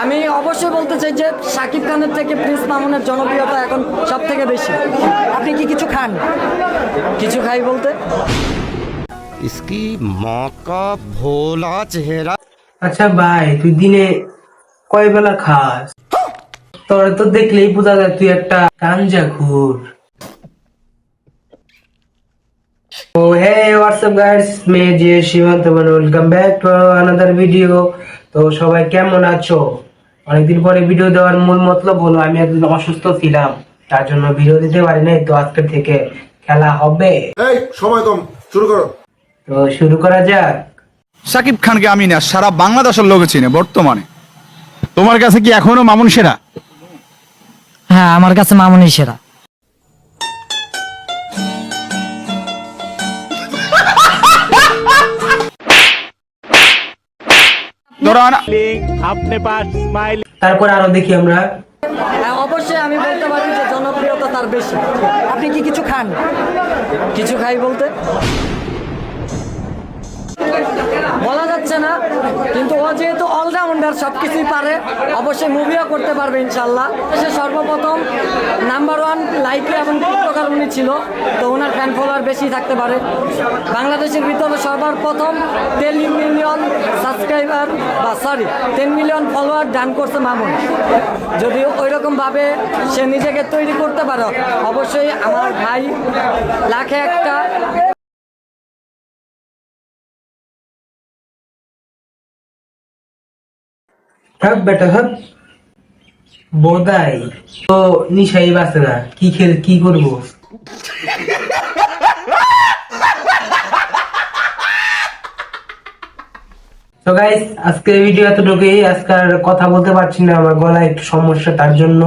আমি অবশ্যই বলতে চাই যে শাকিব খানের থেকে প্রিন্স মামুনের জনপ্রিয়তা এখন সব থেকে বেশি। আপনি কি কিছু খান? কিছু খাই বলতে इसकी माँ का भोला चेहरा। আচ্ছা ভাই, তুই দিনে কয় বেলা খাস? তোর তো দেখলেই বোঝা যায় তুই একটা গাঞ্জাখোর। Oh hey, what's up guys? मैं जे শিবান্ত বল, welcome back to another video. তো সবাই কেমন আছো? অনেকদিন পরে ভিডিও দেওয়ার মূল মতলব হলো আমি একদিন অসুস্থ ছিলাম, তার জন্য ভিডিও দিতে পারি নাই। তো আজকে থেকে খেলা হবে। এই সময় কম, শুরু করো। তো শুরু করা যাক। শাকিব খানকে আমি না সারা বাংলাদেশের লোক চিনে বর্তমানে। তোমার কাছে কি এখনো মামুন সেরা? হ্যাঁ, আমার কাছে মামুনই সেরা। তারপর আরো দেখি আমরা। হ্যাঁ, অবশ্যই আমি বলতে পারি যে জনপ্রিয়তা তার বেশি। আপনি কি কিছু খান? কিছু খাই বলতে বলা যাচ্ছে না, কিন্তু ও যেহেতু অলরাউন্ডার, সবকিছুই পারে, অবশ্যই মুভিও করতে পারবে ইনশাল্লাহ। সে সর্বপ্রথম নাম্বার 1 লাইকে এবং টিকটকার উনি ছিল, তো ওনার ফ্যান ফলোয়ার বেশি থাকতে পারে। বাংলাদেশের ভিতরে সর্বপ্রথম 10 million subscriber 10 million follower done করছে মামুন। যদি ওই রকম ভাবে সে নিজেকে তৈরি করতে পারে, অবশ্যই আমার ভাই লাখে একটা। হ্যাঁ বেটা, হ্যাঁ বোধাই তো নিশাই বাসে না, কি করবো। তো গাইস, আজকে ভিডিও এতটুকুই। আজকে আর কথা বলতে পারছি না, আমার গলায় একটু সমস্যা, তার জন্য।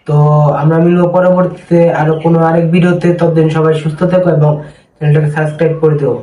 তো আমরা মিলবো পরবর্তীতে আরো কোনো আরেক ভিডিওতে। ততদিন সবাই সুস্থ থেকো এবং চ্যানেলটাকে সাবস্ক্রাইব করে দেবো।